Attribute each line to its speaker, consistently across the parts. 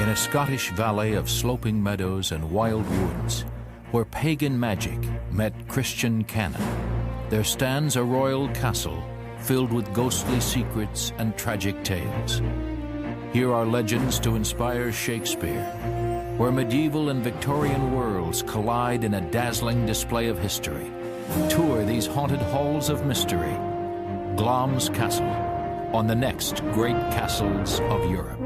Speaker 1: In a Scottish valley of sloping meadows and wild woods, where pagan magic met Christian canon, there stands a royal castle filled with ghostly secrets and tragic tales. Here are legends to inspire Shakespeare, where medieval and Victorian worlds collide in a dazzling display of history. Tour these haunted halls of mystery. Glamis Castle, on the next Great Castles of Europe.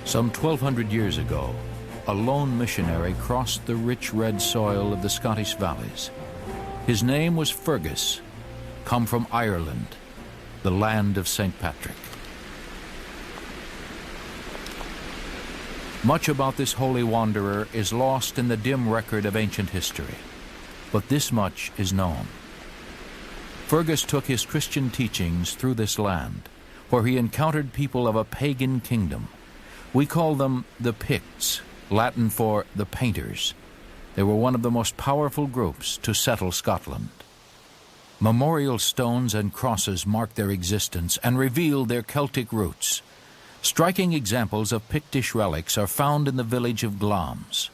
Speaker 1: Some 1,200 years ago, a lone missionary crossed the rich red soil of the Scottish valleys. His name was Fergus, come from Ireland, the land of St. Patrick. Much about this holy wanderer is lost in the dim record of ancient history, but this much is known. Fergus took his Christian teachings through this land, where he encountered people of a pagan kingdom. We call them the Picts, Latin for the painters. They were one of the most powerful groups to settle Scotland. Memorial stones and crosses mark their existence and reveal their Celtic roots. Striking examples of Pictish relics are found in the village of Glamis.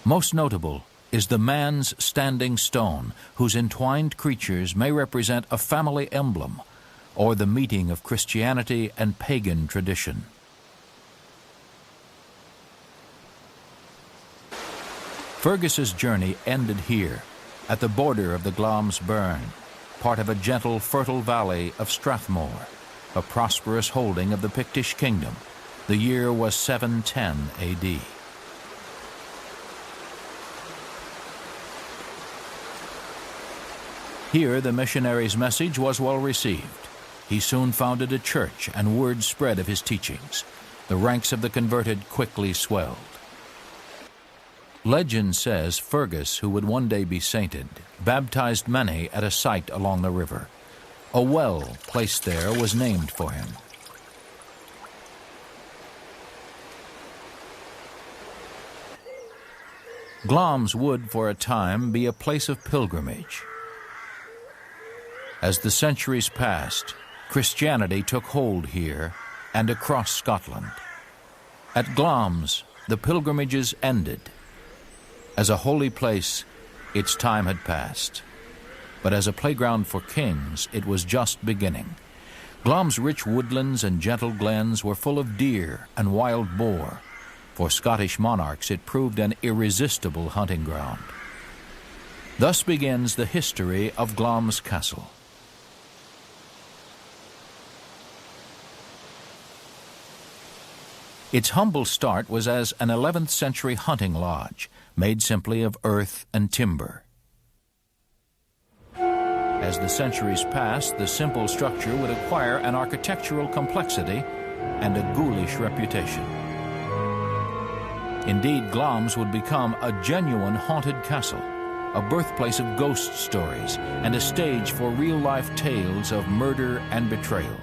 Speaker 1: Most notable is the man's standing stone, whose entwined creatures may represent a family emblem, or the meeting of Christianity and pagan tradition. Fergus's journey ended here, at the border of the Glamis Burn, part of a gentle, fertile valley of Strathmore, a prosperous holding of the Pictish kingdom. The year was 710 A.D. Here the missionary's message was well received. He soon founded a church, and word spread of his teachings. The ranks of the converted quickly swelled. Legend says Fergus, who would one day be sainted, baptized many at a site along the river. A well placed there was named for him. Glamis would, for a time, be a place of pilgrimage. As the centuries passed, Christianity took hold here and across Scotland. At Glamis, the pilgrimages ended. As a holy place, its time had passed. But as a playground for kings, it was just beginning. Glamis' rich woodlands and gentle glens were full of deer and wild boar. For Scottish monarchs, it proved an irresistible hunting ground. Thus begins the history of Glamis Castle. Its humble start was as an 11th century hunting lodge, made simply of earth and timber. As the centuries passed, the simple structure would acquire an architectural complexity and a ghoulish reputation. Indeed, Glamis would become a genuine haunted castle, a birthplace of ghost stories, and a stage for real-life tales of murder and betrayal.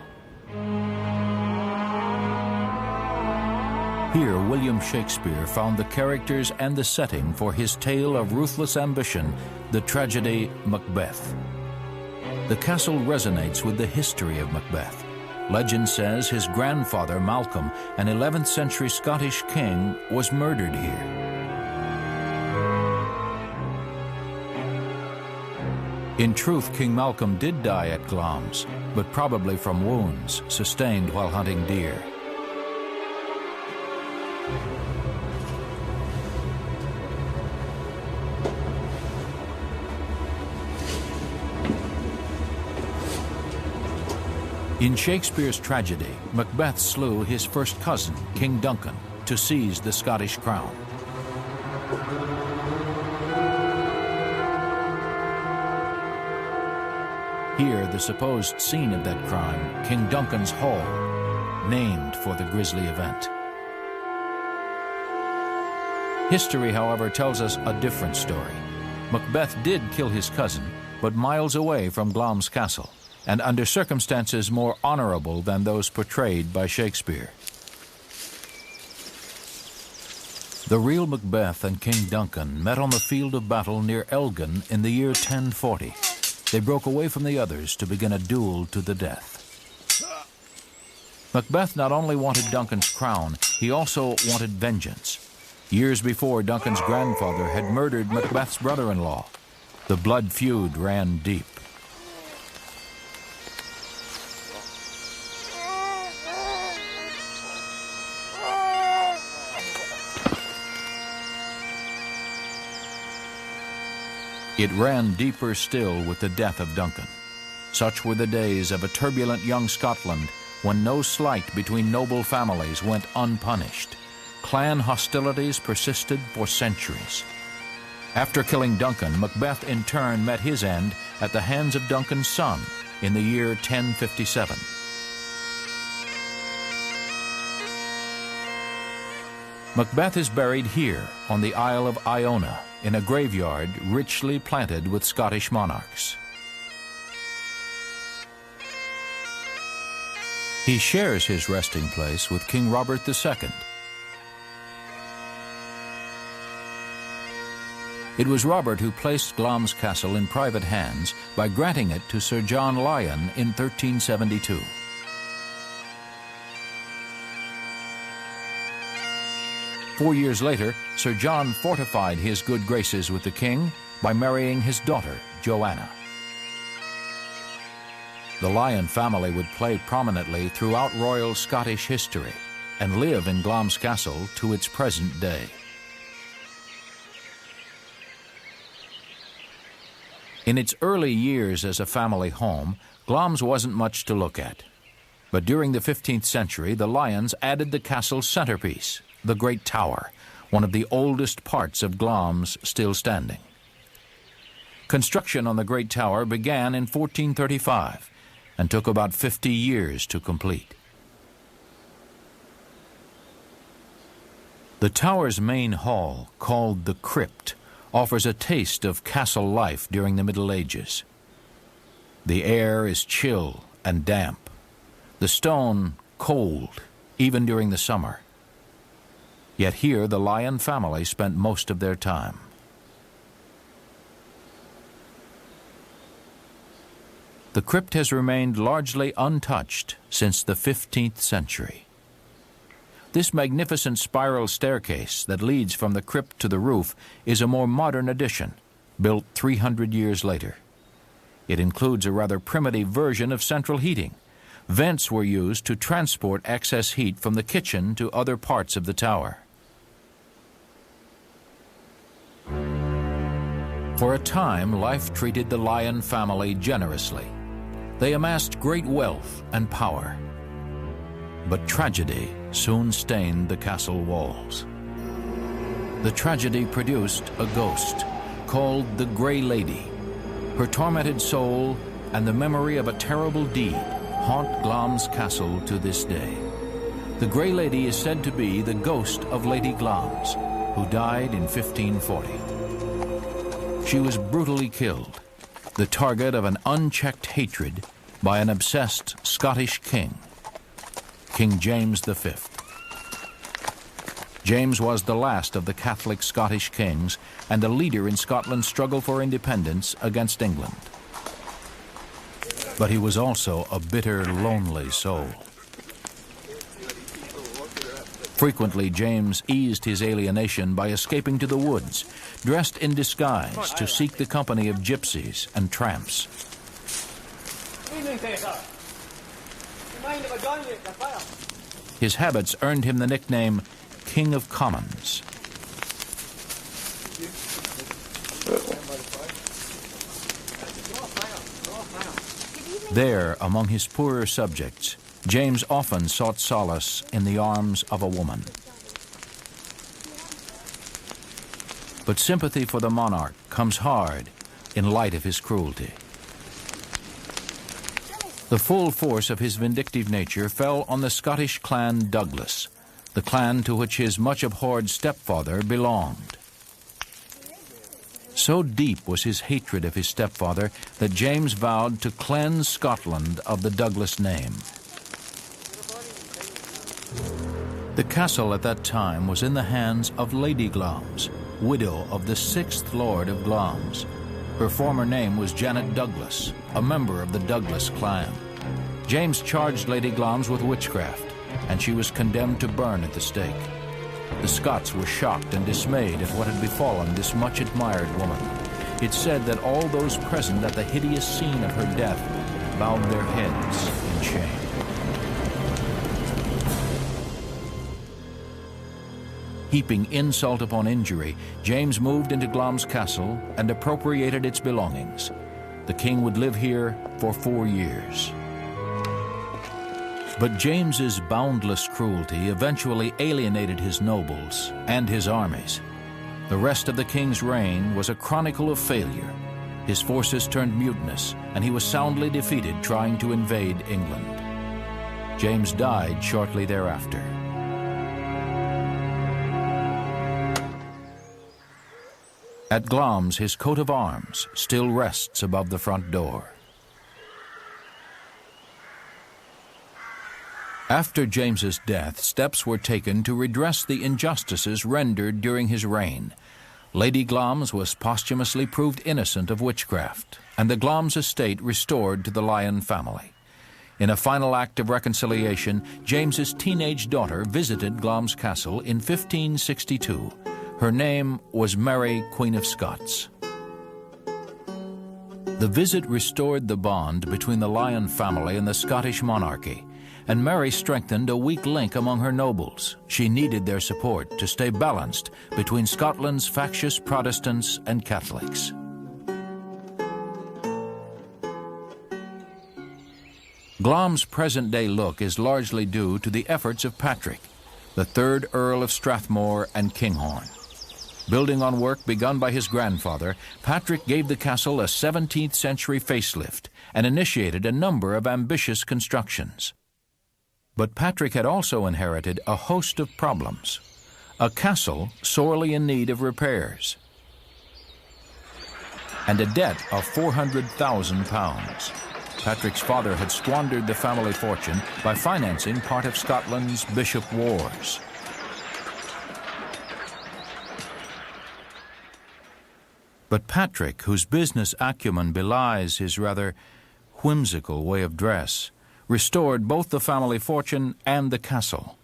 Speaker 1: Here, William Shakespeare found the characters and the setting for his tale of ruthless ambition, the tragedy Macbeth. The castle resonates with the history of Macbeth. Legend says his grandfather, Malcolm, an 11th century Scottish king, was murdered here. In truth, King Malcolm did die at Glamis, but probably from wounds sustained while hunting deer. In Shakespeare's tragedy, Macbeth slew his first cousin, King Duncan, to seize the Scottish crown. Here, the supposed scene of that crime, King Duncan's Hall, named for the grisly event. History, however, tells us a different story. Macbeth did kill his cousin, but miles away from Glamis Castle, and under circumstances more honorable than those portrayed by Shakespeare. The real Macbeth and King Duncan met on the field of battle near Elgin in the year 1040. They broke away from the others to begin a duel to the death. Macbeth not only wanted Duncan's crown, he also wanted vengeance. Years before, Duncan's grandfather had murdered Macbeth's brother-in-law. The blood feud ran deep. It ran deeper still with the death of Duncan. Such were the days of a turbulent young Scotland when no slight between noble families went unpunished. Clan hostilities persisted for centuries. After killing Duncan, Macbeth in turn met his end at the hands of Duncan's son in the year 1057. Macbeth is buried here on the Isle of Iona in a graveyard richly planted with Scottish monarchs. He shares his resting place with King Robert II. It was Robert who placed Glamis Castle in private hands by granting it to Sir John Lyon in 1372. Four years later, Sir John fortified his good graces with the king by marrying his daughter, Joanna. The Lyon family would play prominently throughout royal Scottish history and live in Glamis Castle to its present day. In its early years as a family home, Glamis wasn't much to look at. But during the 15th century, the Lyons added the castle's centerpiece, the Great Tower, one of the oldest parts of Glamis still standing. Construction on the Great Tower began in 1435 and took about 50 years to complete. The tower's main hall, called the Crypt, offers a taste of castle life during the Middle Ages. The air is chill and damp, the stone cold, even during the summer. Yet here the Lyon family spent most of their time. The crypt has remained largely untouched since the 15th century. This magnificent spiral staircase that leads from the crypt to the roof is a more modern addition, built 300 years later. It includes a rather primitive version of central heating. Vents were used to transport excess heat from the kitchen to other parts of the tower. For a time, life treated the Lyon family generously. They amassed great wealth and power. But tragedy soon stained the castle walls. The tragedy produced a ghost called the Grey Lady. Her tormented soul and the memory of a terrible deed haunt Glamis Castle to this day. The Grey Lady is said to be the ghost of Lady Glamis, who died in 1540. She was brutally killed, the target of an unchecked hatred by an obsessed Scottish king, King James V. James was the last of the Catholic Scottish kings and a leader in Scotland's struggle for independence against England. But he was also a bitter, lonely soul. Frequently, James eased his alienation by escaping to the woods, dressed in disguise to seek the company of gypsies and tramps. His habits earned him the nickname King of Commons. There, among his poorer subjects, James often sought solace in the arms of a woman. But sympathy for the monarch comes hard in light of his cruelty. The full force of his vindictive nature fell on the Scottish clan Douglas, the clan to which his much-abhorred stepfather belonged. So deep was his hatred of his stepfather that James vowed to cleanse Scotland of the Douglas name. The castle at that time was in the hands of Lady Glamis, widow of the 6th Lord of Glamis. Her former name was Janet Douglas, a member of the Douglas clan. James charged Lady Glamis with witchcraft, and she was condemned to burn at the stake. The Scots were shocked and dismayed at what had befallen this much-admired woman. It's said that all those present at the hideous scene of her death bowed their heads in shame. Heaping insult upon injury, James moved into Glamis Castle and appropriated its belongings. The king would live here for 4 years. But James's boundless cruelty eventually alienated his nobles and his armies. The rest of the king's reign was a chronicle of failure. His forces turned mutinous, and he was soundly defeated trying to invade England. James died shortly thereafter. At Glamis, his coat of arms still rests above the front door. After James's death, steps were taken to redress the injustices rendered during his reign. Lady Glamis was posthumously proved innocent of witchcraft, and the Glamis estate restored to the Lyon family. In a final act of reconciliation, James's teenage daughter visited Glamis Castle in 1562. Her name was Mary, Queen of Scots. The visit restored the bond between the Lyon family and the Scottish monarchy, and Mary strengthened a weak link among her nobles. She needed their support to stay balanced between Scotland's factious Protestants and Catholics. Glamis' present-day look is largely due to the efforts of Patrick, the 3rd Earl of Strathmore and Kinghorn. Building on work begun by his grandfather, Patrick gave the castle a 17th century facelift and initiated a number of ambitious constructions. But Patrick had also inherited a host of problems. A castle sorely in need of repairs, and a debt of £400,000. Patrick's father had squandered the family fortune by financing part of Scotland's bishop wars. But Patrick, whose business acumen belies his rather whimsical way of dress, restored both the family fortune and the castle.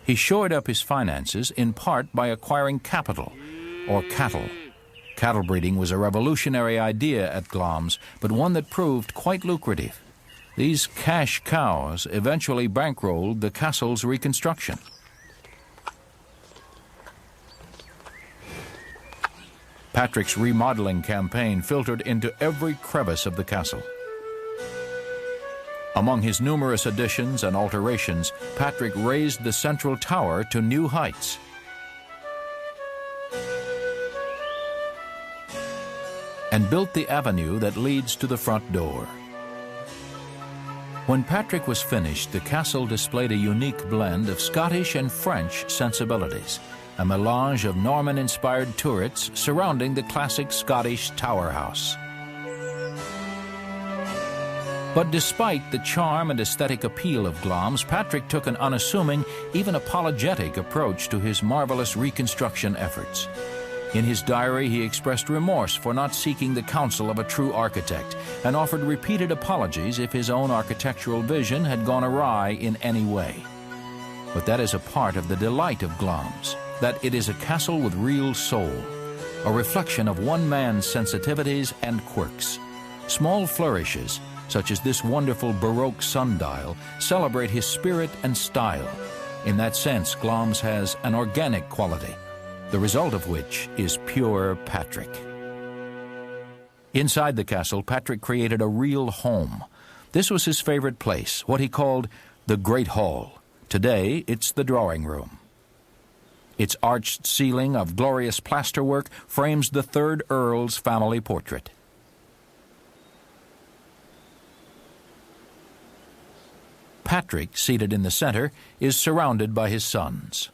Speaker 1: He shored up his finances in part by acquiring capital, or cattle. Cattle breeding was a revolutionary idea at Glamis, but one that proved quite lucrative. These cash cows eventually bankrolled the castle's reconstruction. Patrick's remodeling campaign filtered into every crevice of the castle. Among his numerous additions and alterations, Patrick raised the central tower to new heights. And built the avenue that leads to the front door. When Patrick was finished, the castle displayed a unique blend of Scottish and French sensibilities, a melange of Norman-inspired turrets surrounding the classic Scottish tower house. But despite the charm and aesthetic appeal of Glamis, Patrick took an unassuming, even apologetic approach to his marvelous reconstruction efforts. In his diary, he expressed remorse for not seeking the counsel of a true architect and offered repeated apologies if his own architectural vision had gone awry in any way. But that is a part of the delight of Glamis, that it is a castle with real soul, a reflection of one man's sensitivities and quirks. Small flourishes, such as this wonderful Baroque sundial, celebrate his spirit and style. In that sense, Glamis has an organic quality, the result of which is pure Patrick. Inside the castle, Patrick created a real home. This was his favorite place, what he called the Great Hall. Today, it's the drawing room. Its arched ceiling of glorious plasterwork frames the third Earl's family portrait. Patrick, seated in the center, is surrounded by his sons.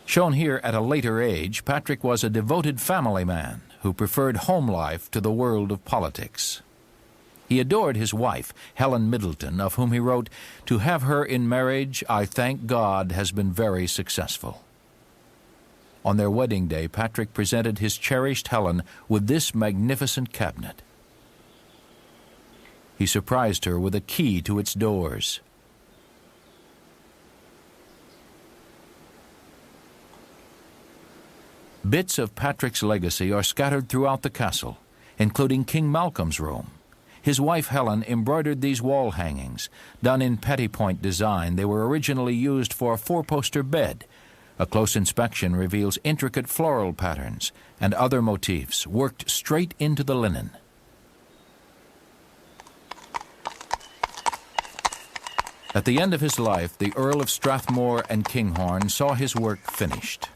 Speaker 1: Shown here at a later age, Patrick was a devoted family man who preferred home life to the world of politics. He adored his wife, Helen Middleton, of whom he wrote, "To have her in marriage, I thank God, has been very successful." On their wedding day, Patrick presented his cherished Helen with this magnificent cabinet. He surprised her with a key to its doors. Bits of Patrick's legacy are scattered throughout the castle, including King Malcolm's room. His wife Helen embroidered these wall hangings. Done in pettipoint design, they were originally used for a four-poster bed. A close inspection reveals intricate floral patterns and other motifs worked straight into the linen. At the end of his life, the Earl of Strathmore and Kinghorn saw his work finished.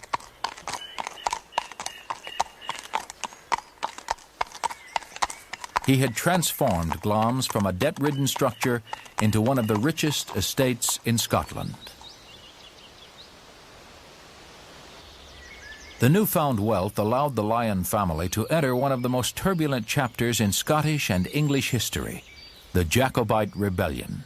Speaker 1: He had transformed Glamis from a debt-ridden structure into one of the richest estates in Scotland. The newfound wealth allowed the Lyon family to enter one of the most turbulent chapters in Scottish and English history, the Jacobite Rebellion.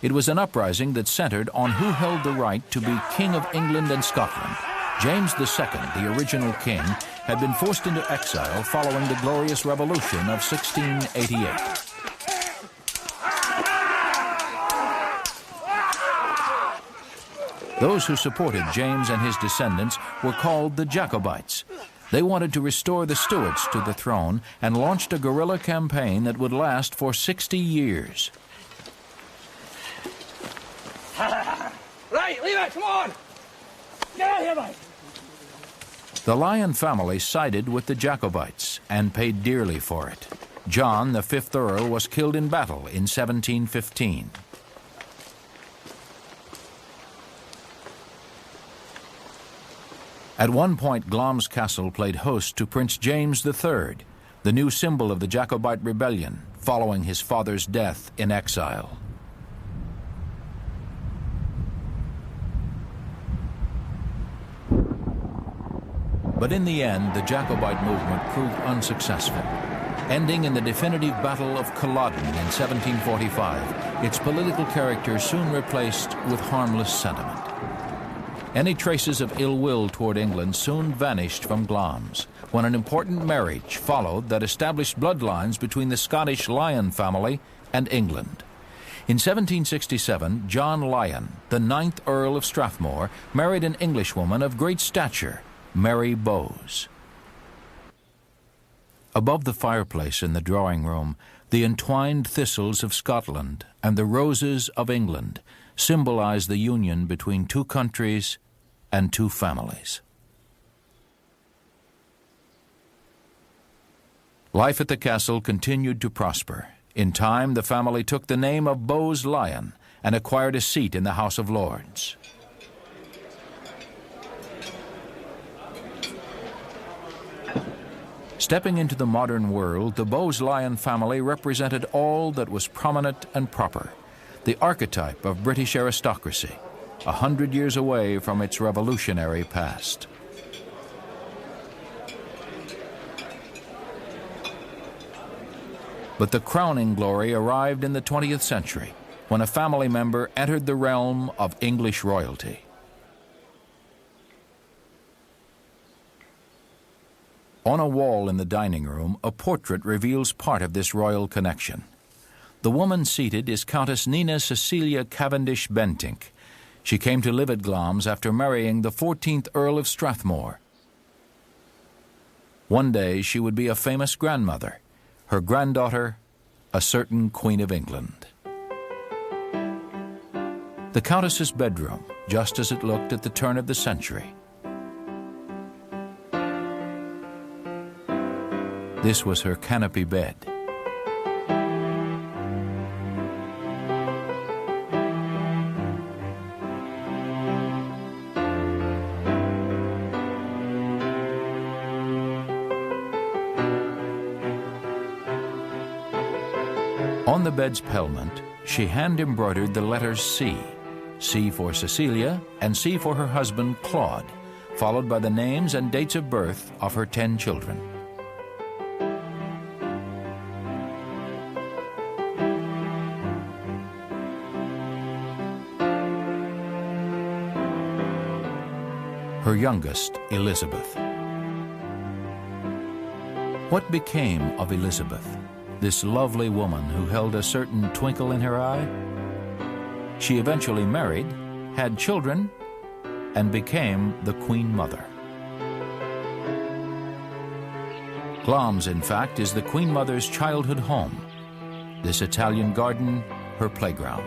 Speaker 1: It was an uprising that centered on who held the right to be King of England and Scotland. James II, the original king, had been forced into exile following the Glorious Revolution of 1688. Those who supported James and his descendants were called the Jacobites. They wanted to restore the Stuarts to the throne and launched a guerrilla campaign that would last for 60 years.
Speaker 2: Right, leave it, come on! Get out of here, mate!
Speaker 1: The Lyon family sided with the Jacobites and paid dearly for it. John, the 5th Earl, was killed in battle in 1715. At one point, Glamis Castle played host to Prince James III, the new symbol of the Jacobite rebellion, following his father's death in exile. But in the end, the Jacobite movement proved unsuccessful. Ending in the definitive Battle of Culloden in 1745, its political character soon replaced with harmless sentiment. Any traces of ill will toward England soon vanished from Glamis, when an important marriage followed that established bloodlines between the Scottish Lyon family and England. In 1767, John Lyon, the 9th Earl of Strathmore, married an Englishwoman of great stature, Mary Bowes. Above the fireplace in the drawing room, the entwined thistles of Scotland and the roses of England symbolize the union between two countries and two families. Life at the castle continued to prosper. In time, the family took the name of Bowes Lyon and acquired a seat in the House of Lords. Stepping into the modern world, the Bowes Lyon family represented all that was prominent and proper, the archetype of British aristocracy, 100 years away from its revolutionary past. But the crowning glory arrived in the 20th century, when a family member entered the realm of English royalty. On a wall in the dining room, a portrait reveals part of this royal connection. The woman seated is Countess Nina Cecilia Cavendish Bentinck. She came to live at Glamis after marrying the 14th Earl of Strathmore. One day she would be a famous grandmother, her granddaughter, a certain Queen of England. The Countess's bedroom, just as it looked at the turn of the century. This was her canopy bed. On the bed's pelment, she hand-embroidered the letters C, C for Cecilia and C for her husband Claude, followed by the names and dates of birth of her 10 children. Her youngest, Elizabeth. What became of Elizabeth, this lovely woman who held a certain twinkle in her eye? She eventually married, had children, and became the Queen Mother. Glamis, in fact, is the Queen Mother's childhood home. This Italian garden, her playground.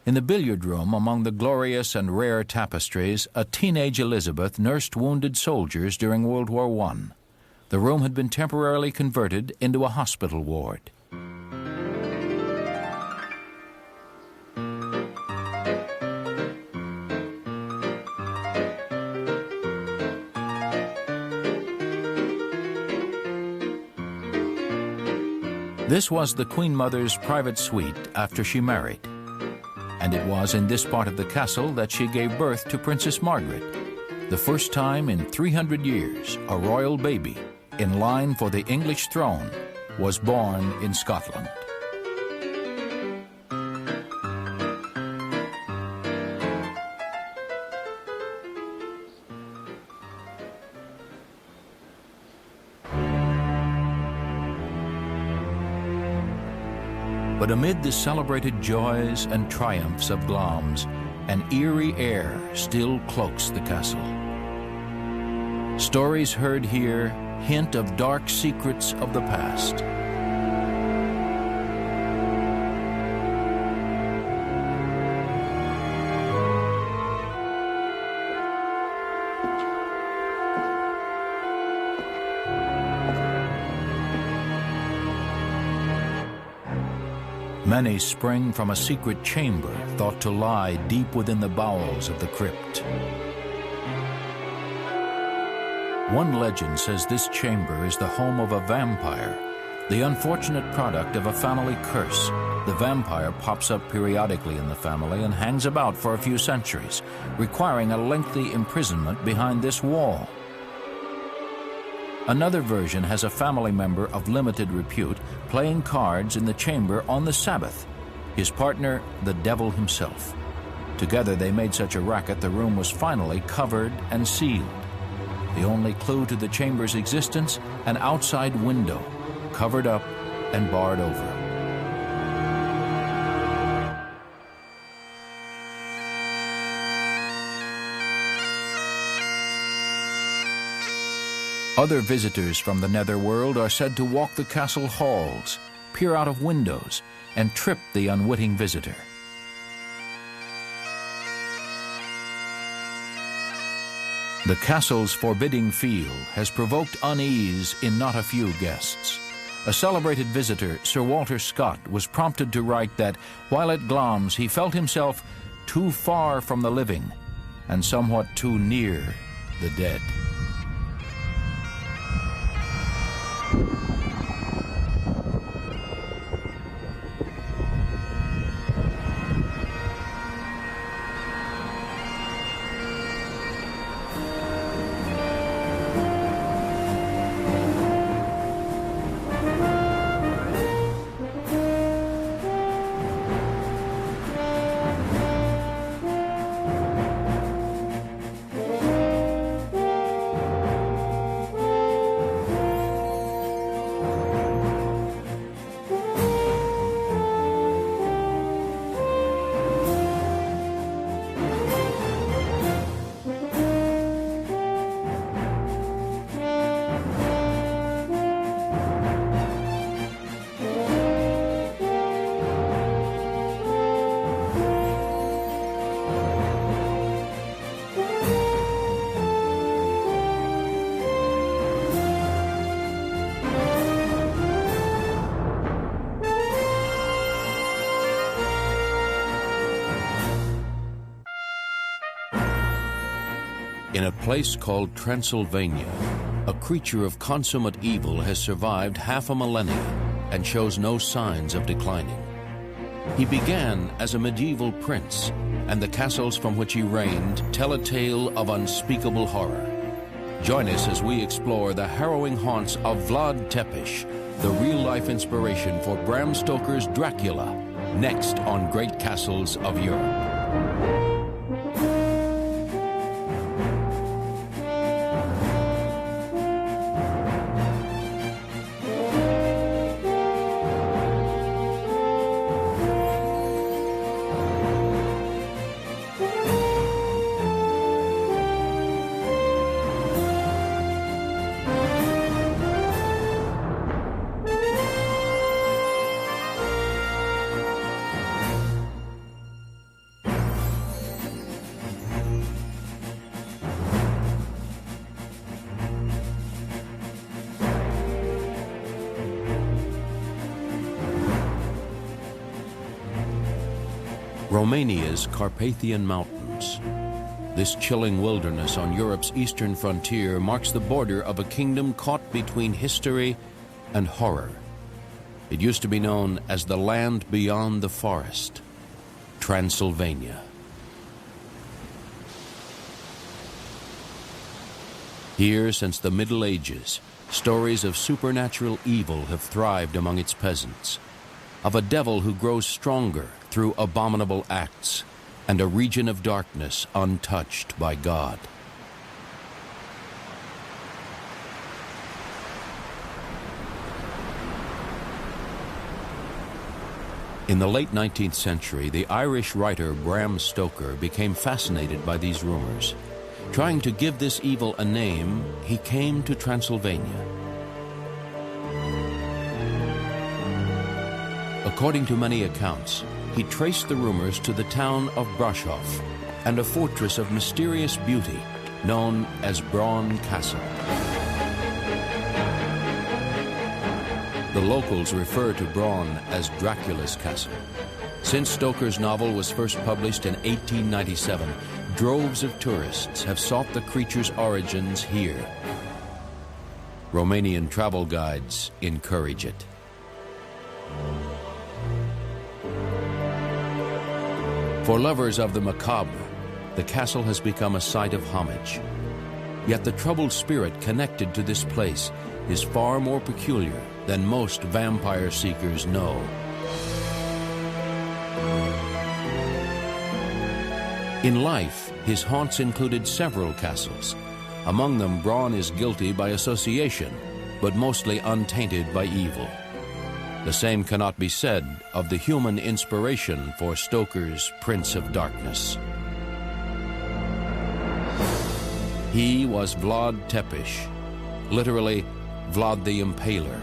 Speaker 1: In the billiard room, among the glorious and rare tapestries, a teenage Elizabeth nursed wounded soldiers during World War I. The room had been temporarily converted into a hospital ward. This was the Queen Mother's private suite after she married. And it was in this part of the castle that she gave birth to Princess Margaret, the first time in 300 years a royal baby in line for the English throne was born in Scotland. But amid the celebrated joys and triumphs of Glamis, an eerie air still cloaks the castle. Stories heard here hint of dark secrets of the past. Many spring from a secret chamber thought to lie deep within the bowels of the crypt. One legend says this chamber is the home of a vampire, the unfortunate product of a family curse. The vampire pops up periodically in the family and hangs about for a few centuries, requiring a lengthy imprisonment behind this wall. Another version has a family member of limited repute playing cards in the chamber on the Sabbath, his partner the devil himself. Together they made such a racket the room was finally covered and sealed. The only clue to the chamber's existence, an outside window, covered up and barred over. Other visitors from the netherworld are said to walk the castle halls, peer out of windows, and trip the unwitting visitor. The castle's forbidding feel has provoked unease in not a few guests. A celebrated visitor, Sir Walter Scott, was prompted to write that while at Glamis he felt himself too far from the living and somewhat too near the dead. In a place called Transylvania, a creature of consummate evil has survived half a millennia and shows no signs of declining. He began as a medieval prince, and the castles from which he reigned tell a tale of unspeakable horror. Join us as we explore the harrowing haunts of Vlad Tepes, the real-life inspiration for Bram Stoker's Dracula, next on Great Castles of Europe. Romania's Carpathian Mountains. This chilling wilderness on Europe's eastern frontier marks the border of a kingdom caught between history and horror. It used to be known as the land beyond the forest, Transylvania. Here, since the Middle Ages, stories of supernatural evil have thrived among its peasants, of a devil who grows stronger through abominable acts, and a region of darkness untouched by God. In the late 19th century, the Irish writer Bram Stoker became fascinated by these rumors. Trying to give this evil a name, he came to Transylvania. According to many accounts, he traced the rumors to the town of Brasov and a fortress of mysterious beauty known as Bran Castle. The locals refer to Bran as Dracula's castle. Since Stoker's novel was first published in 1897, droves of tourists have sought the creature's origins here. Romanian travel guides encourage it. For lovers of the macabre, the castle has become a site of homage. Yet the troubled spirit connected to this place is far more peculiar than most vampire seekers know. In life, his haunts included several castles. Among them, Bran is guilty by association, but mostly untainted by evil. The same cannot be said of the human inspiration for Stoker's Prince of Darkness. He was Vlad Tepes, literally Vlad the Impaler.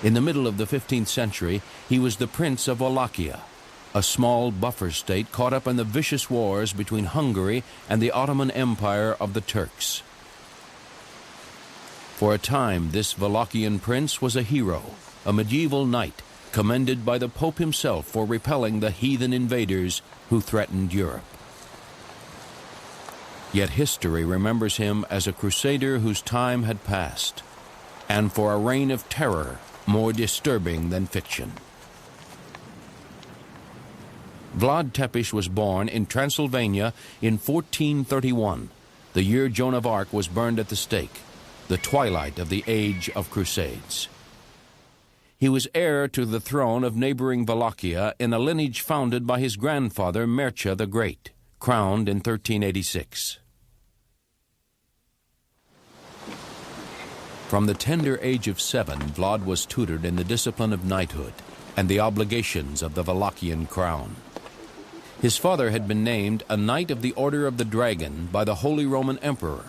Speaker 1: In the middle of the 15th century, he was the Prince of Wallachia, a small buffer state caught up in the vicious wars between Hungary and the Ottoman Empire of the Turks. For a time, this Wallachian prince was a hero, a medieval knight, commended by the Pope himself for repelling the heathen invaders who threatened Europe. Yet history remembers him as a crusader whose time had passed, and for a reign of terror more disturbing than fiction. Vlad Tepes was born in Transylvania in 1431, the year Joan of Arc was burned at the stake, the twilight of the Age of Crusades. He was heir to the throne of neighboring Wallachia in a lineage founded by his grandfather Mircea the Great, crowned in 1386. From the tender age of 7, Vlad was tutored in the discipline of knighthood and the obligations of the Wallachian crown. His father had been named a Knight of the Order of the Dragon by the Holy Roman Emperor.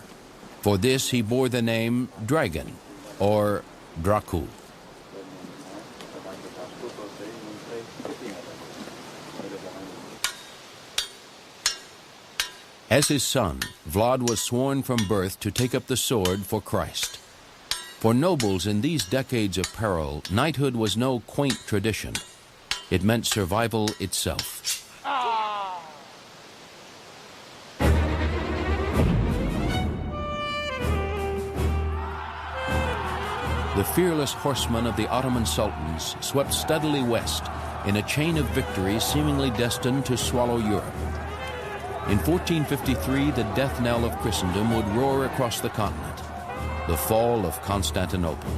Speaker 1: For this, he bore the name Dragon, or Dracu. As his son, Vlad was sworn from birth to take up the sword for Christ. For nobles in these decades of peril, knighthood was no quaint tradition. It meant survival itself. the fearless horsemen of the Ottoman sultans swept steadily west in a chain of victories seemingly destined to swallow Europe. In 1453, the death knell of Christendom would roar across the continent, the fall of Constantinople.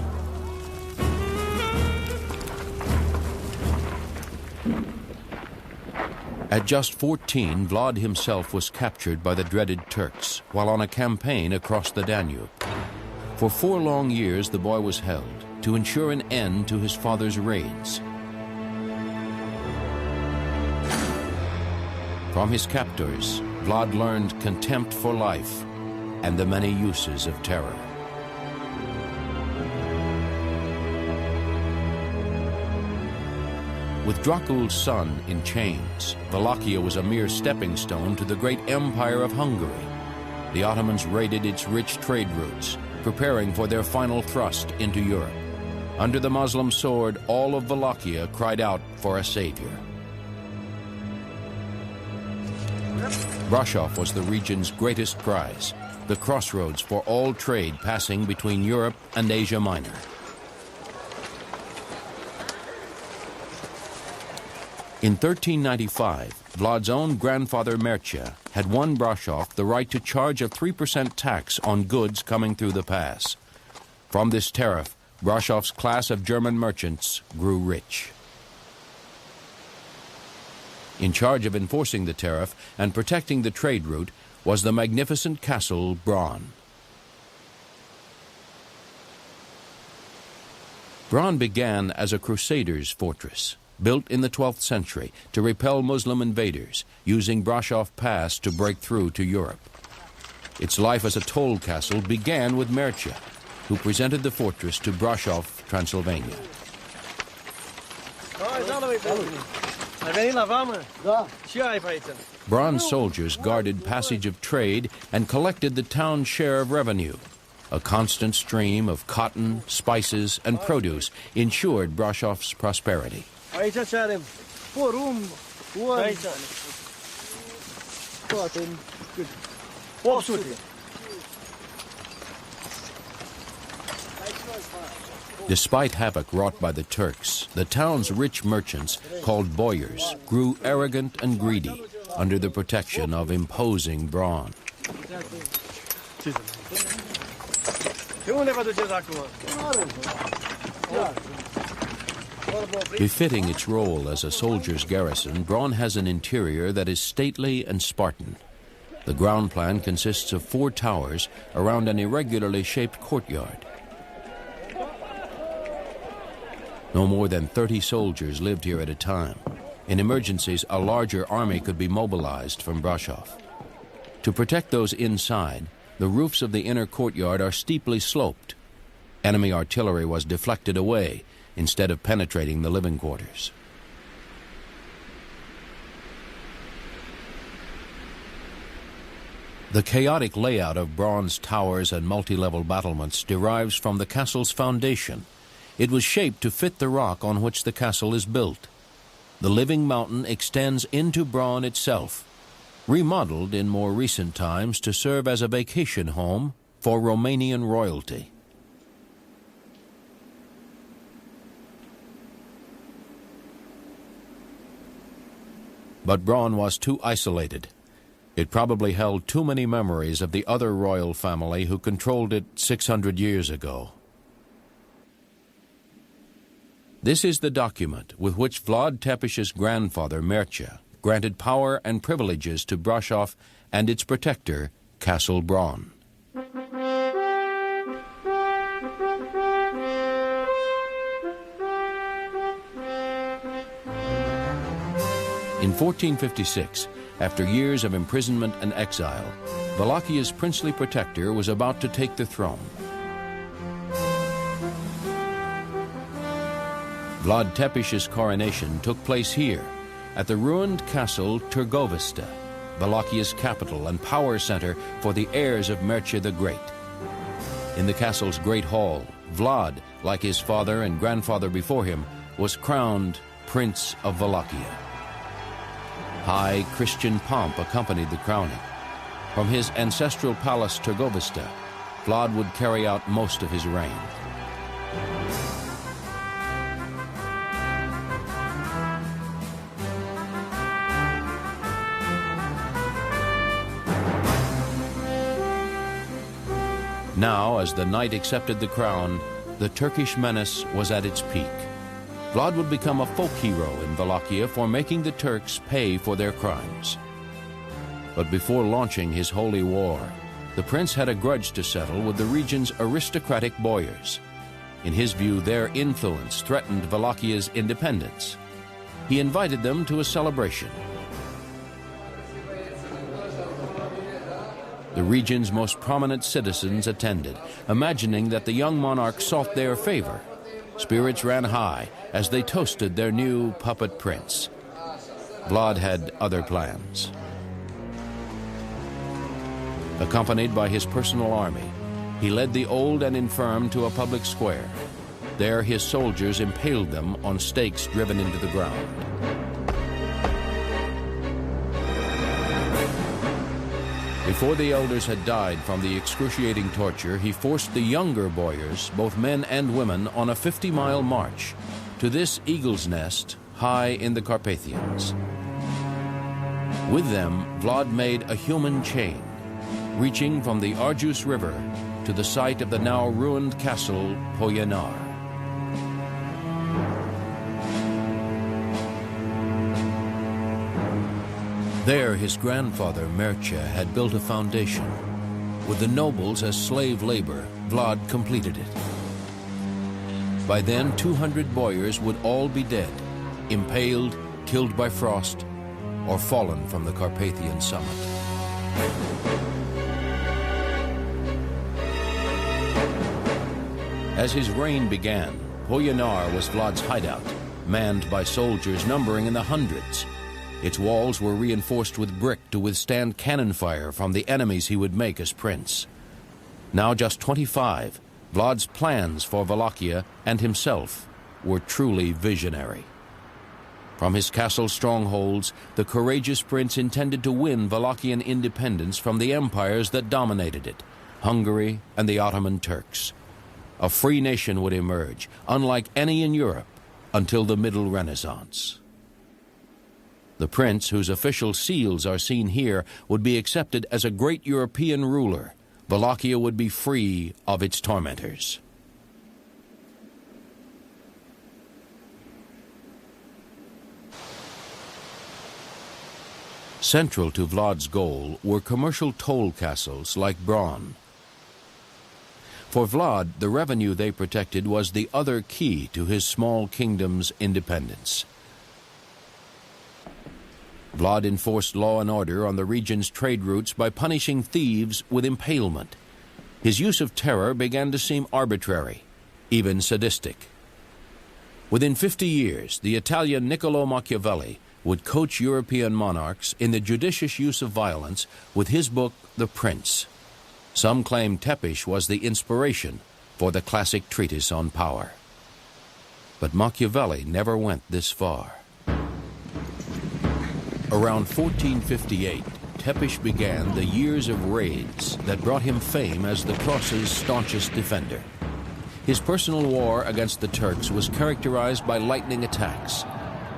Speaker 1: At just 14, Vlad himself was captured by the dreaded Turks while on a campaign across the Danube. For 4 long years, the boy was held to ensure an end to his father's raids. From his captors, Vlad learned contempt for life and the many uses of terror. With Dracul's son in chains, Wallachia was a mere stepping stone to the great empire of Hungary. The Ottomans raided its rich trade routes, preparing for their final thrust into Europe. Under the Muslim sword, all of Wallachia cried out for a savior. Brasov was the region's greatest prize, the crossroads for all trade passing between Europe and Asia Minor. In 1395, Vlad's own grandfather Mircea had won Brasov the right to charge a 3% tax on goods coming through the pass. From this tariff, Brasov's class of German merchants grew rich. In charge of enforcing the tariff and protecting the trade route was the magnificent castle Braun. Braun began as a crusader's fortress, built in the 12th century to repel Muslim invaders, using Brasov Pass to break through to Europe. Its life as a toll castle began with Mircea, who presented the fortress to Brasov, Transylvania. Braun's soldiers guarded passage of trade and collected the town's share of revenue. A constant stream of cotton, spices, and produce ensured Brasov's prosperity. Despite havoc wrought by the Turks, the town's rich merchants, called boyars, grew arrogant and greedy under the protection of imposing Braun. Befitting its role as a soldier's garrison, Braun has an interior that is stately and Spartan. The ground plan consists of 4 towers around an irregularly shaped courtyard. No more than 30 soldiers lived here at a time. In emergencies, a larger army could be mobilized from Brasov. To protect those inside, the roofs of the inner courtyard are steeply sloped. Enemy artillery was deflected away instead of penetrating the living quarters. The chaotic layout of Braun's towers and multi-level battlements derives from the castle's foundation. It was shaped to fit the rock on which the castle is built. The living mountain extends into Braun itself, remodeled in more recent times to serve as a vacation home for Romanian royalty. But Braun was too isolated. It probably held too many memories of the other royal family who controlled it 600 years ago. This is the document with which Vlad Tepes's grandfather, Mircea, granted power and privileges to Brasov and its protector, Castle Braun. In 1456, after years of imprisonment and exile, Wallachia's princely protector was about to take the throne. Vlad Tepes's coronation took place here, at the ruined castle Târgovista, Wallachia's capital and power center for the heirs of Mircea the Great. In the castle's great hall, Vlad, like his father and grandfather before him, was crowned Prince of Wallachia. High Christian pomp accompanied the crowning. From his ancestral palace Târgovista, Vlad would carry out most of his reign. Now, as the knight accepted the crown, the Turkish menace was at its peak. Vlad would become a folk hero in Wallachia for making the Turks pay for their crimes. But before launching his holy war, the prince had a grudge to settle with the region's aristocratic boyars. In his view, their influence threatened Wallachia's independence. He invited them to a celebration. The region's most prominent citizens attended, imagining that the young monarch sought their favor. Spirits ran high as they toasted their new puppet prince. Vlad had other plans. Accompanied by his personal army, he led the old and infirm to a public square. There his soldiers impaled them on stakes driven into the ground. Before the elders had died from the excruciating torture, he forced the younger boyars, both men and women, on a 50-mile march to this eagle's nest high in the Carpathians. With them, Vlad made a human chain, reaching from the Arjus River to the site of the now ruined castle Poyenar. There, his grandfather, Mircea, had built a foundation. With the nobles as slave labor, Vlad completed it. By then, 200 boyars would all be dead, impaled, killed by frost, or fallen from the Carpathian summit. As his reign began, Poyenar was Vlad's hideout, manned by soldiers numbering in the hundreds. Its walls were reinforced with brick to withstand cannon fire from the enemies he would make as prince. Now just 25, Vlad's plans for Wallachia and himself were truly visionary. From his castle strongholds, the courageous prince intended to win Wallachian independence from the empires that dominated it, Hungary and the Ottoman Turks. A free nation would emerge, unlike any in Europe, until the Middle Renaissance. The prince, whose official seals are seen here, would be accepted as a great European ruler. Wallachia would be free of its tormentors. Central to Vlad's goal were commercial toll castles like Braun. For Vlad, the revenue they protected was the other key to his small kingdom's independence. Vlad enforced law and order on the region's trade routes by punishing thieves with impalement. His use of terror began to seem arbitrary, even sadistic. Within 50 years, the Italian Niccolò Machiavelli would coach European monarchs in the judicious use of violence with his book, The Prince. Some claim Tepish was the inspiration for the classic treatise on power. But Machiavelli never went this far. Around 1458, Tepish began the years of raids that brought him fame as the Cross's staunchest defender. His personal war against the Turks was characterized by lightning attacks,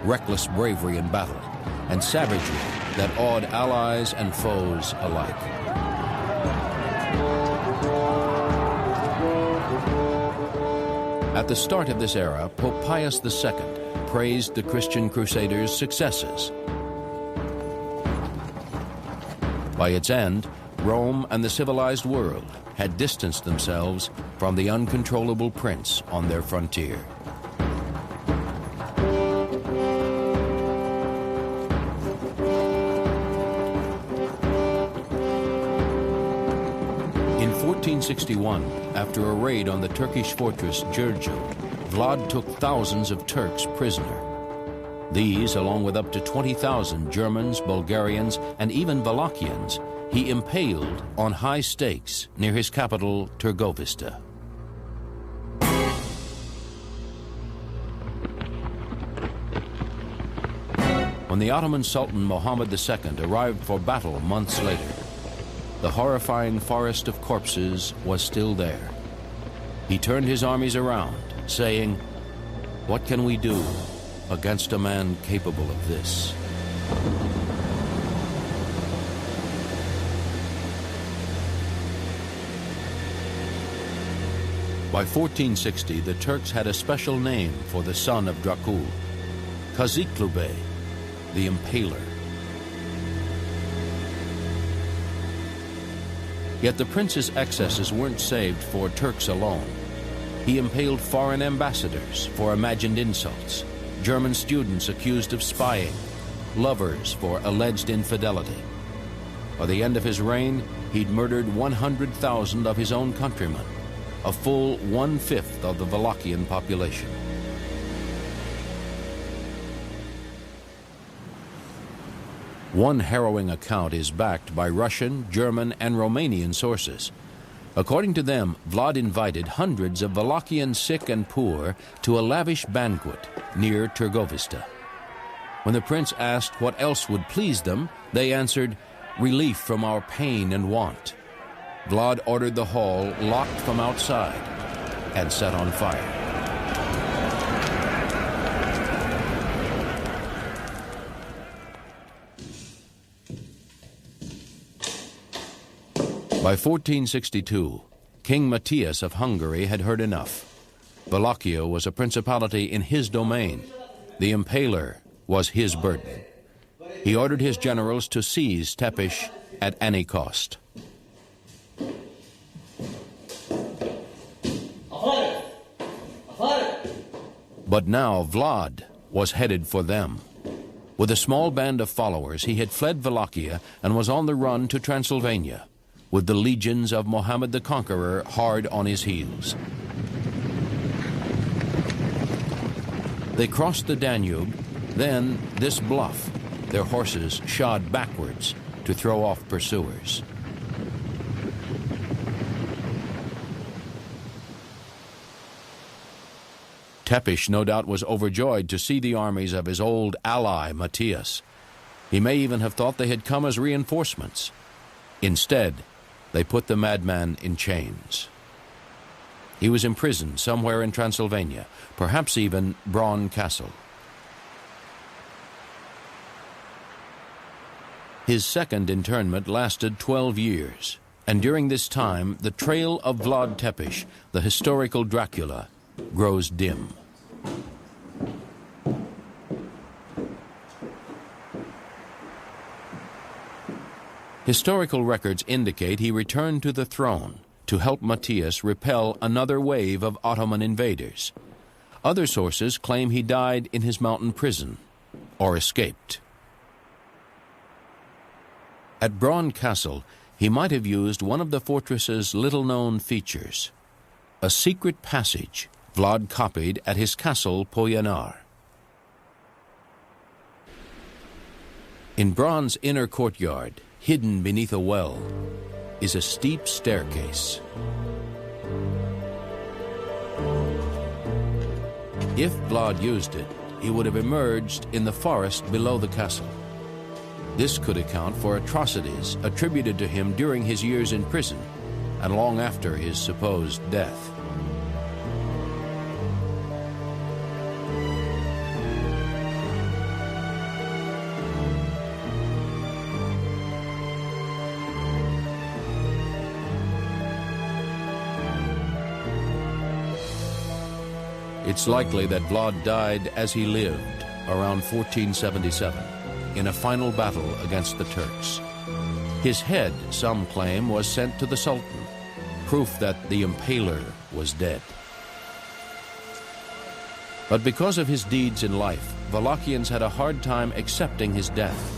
Speaker 1: reckless bravery in battle, and savagery that awed allies and foes alike. At the start of this era, Pope Pius II praised the Christian Crusaders' successes. By its end, Rome and the civilized world had distanced themselves from the uncontrollable prince on their frontier. In 1461, after a raid on the Turkish fortress Giurgiu, Vlad took thousands of Turks prisoner. These, along with up to 20,000 Germans, Bulgarians, and even Wallachians, he impaled on high stakes near his capital, Târgovista. When the Ottoman Sultan Muhammad II arrived for battle months later, the horrifying forest of corpses was still there. He turned his armies around, saying, "What can we do against a man capable of this?" By 1460, the Turks had a special name for the son of Dracul, Kaziklube, the Impaler. Yet the prince's excesses weren't saved for Turks alone. He impaled foreign ambassadors for imagined insults, German students accused of spying, lovers for alleged infidelity. By the end of his reign, he'd murdered 100,000 of his own countrymen, a full 1/5 of the Wallachian population. One harrowing account is backed by Russian, German, and Romanian sources. According to them, Vlad invited hundreds of Wallachian sick and poor to a lavish banquet near Târgovista. When the prince asked what else would please them, they answered, "Relief from our pain and want." Vlad ordered the hall locked from outside and set on fire. By 1462, King Matthias of Hungary had heard enough. Wallachia was a principality in his domain. The Impaler was his burden. He ordered his generals to seize Tepish at any cost. But now Vlad was headed for them. With a small band of followers, he had fled Wallachia and was on the run to Transylvania, with the legions of Mohammed the Conqueror hard on his heels. They crossed the Danube, then this bluff, their horses shod backwards to throw off pursuers. Tepish no doubt was overjoyed to see the armies of his old ally, Matthias. He may even have thought they had come as reinforcements. Instead, they put the madman in chains. He was imprisoned somewhere in Transylvania, perhaps even Braun Castle. His second internment lasted 12 years, and during this time, the trail of Vlad Tepish, the historical Dracula, grows dim. Historical records indicate he returned to the throne to help Matthias repel another wave of Ottoman invaders. Other sources claim he died in his mountain prison or escaped. At Braun Castle, he might have used one of the fortress's little-known features, a secret passage Vlad copied at his castle Poyanar. In Braun's inner courtyard, hidden beneath a well, is a steep staircase. If Vlad used it, he would have emerged in the forest below the castle. This could account for atrocities attributed to him during his years in prison and long after his supposed death. It's likely that Vlad died as he lived, around 1477, in a final battle against the Turks. His head, some claim, was sent to the Sultan, proof that the Impaler was dead. But because of his deeds in life, Wallachians had a hard time accepting his death.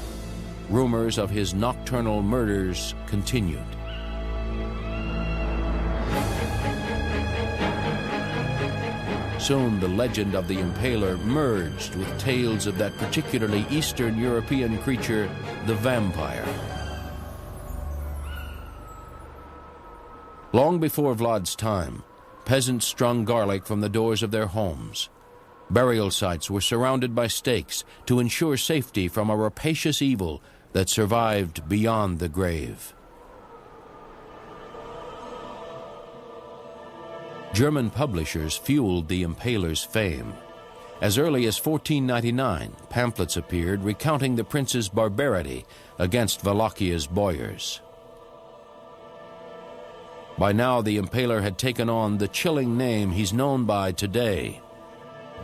Speaker 1: Rumors of his nocturnal murders continued. Soon the legend of the Impaler merged with tales of that particularly Eastern European creature, the vampire. Long before Vlad's time, peasants strung garlic from the doors of their homes. Burial sites were surrounded by stakes to ensure safety from a rapacious evil that survived beyond the grave. German publishers fueled the Impaler's fame. As early as 1499, pamphlets appeared recounting the prince's barbarity against Wallachnia's boyars. By now, the Impaler had taken on the chilling name he's known by today,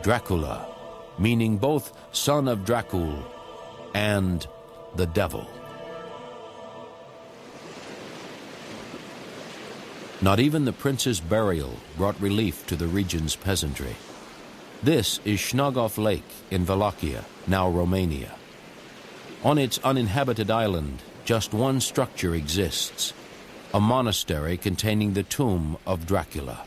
Speaker 1: Dracula, meaning both son of Dracul and the devil. Not even the prince's burial brought relief to the region's peasantry. This is Snagov Lake in Wallachia, now Romania. On its uninhabited island, just one structure exists, a monastery containing the tomb of Dracula.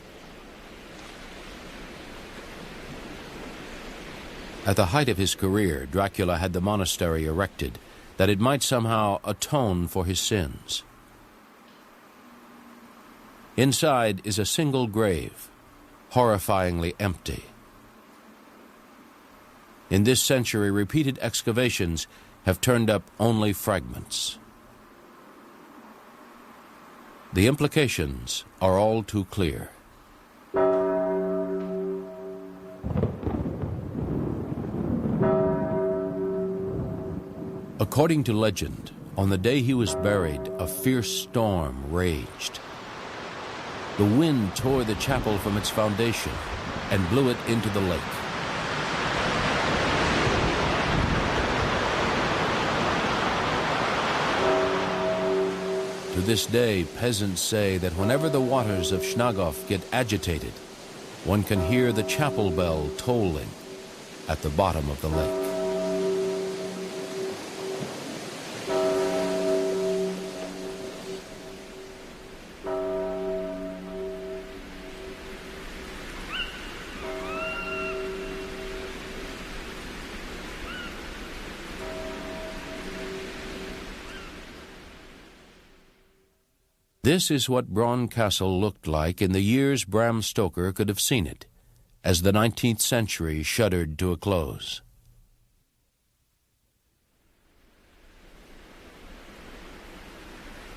Speaker 1: At the height of his career, Dracula had the monastery erected that it might somehow atone for his sins. Inside is a single grave, horrifyingly empty. In this century, repeated excavations have turned up only fragments. The implications are all too clear. According to legend, on the day he was buried, a fierce storm raged. The wind tore the chapel from its foundation and blew it into the lake. To this day, peasants say that whenever the waters of Snagov get agitated, one can hear the chapel bell tolling at the bottom of the lake. This is what Bron Castle looked like in the years Bram Stoker could have seen it, as the 19th century shuddered to a close.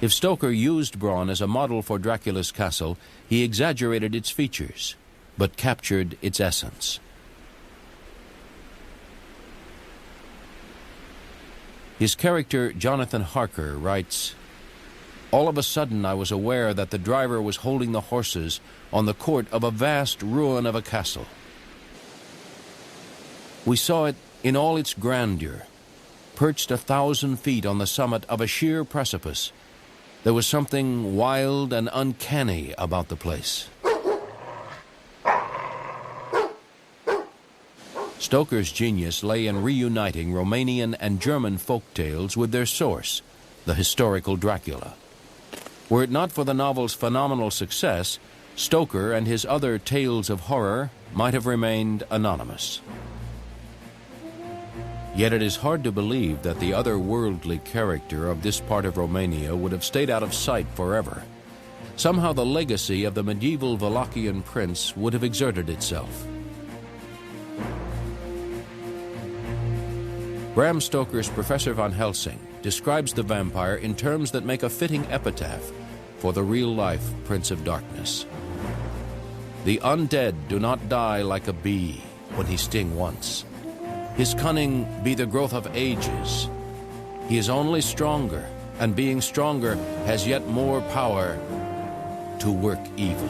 Speaker 1: If Stoker used Bron as a model for Dracula's castle, he exaggerated its features, but captured its essence. His character, Jonathan Harker, writes, "All of a sudden I was aware that the driver was holding the horses on the court of a vast ruin of a castle. We saw it in all its grandeur, perched 1,000 feet on the summit of a sheer precipice. There was something wild and uncanny about the place." Stoker's genius lay in reuniting Romanian and German folk tales with their source, the historical Dracula. Were it not for the novel's phenomenal success, Stoker and his other tales of horror might have remained anonymous. Yet it is hard to believe that the otherworldly character of this part of Romania would have stayed out of sight forever. Somehow the legacy of the medieval Wallachian prince would have exerted itself. Bram Stoker's Professor Van Helsing describes the vampire in terms that make a fitting epitaph for the real-life Prince of Darkness. "The undead do not die like a bee when he sting once. His cunning be the growth of ages. He is only stronger, and being stronger has yet more power to work evil."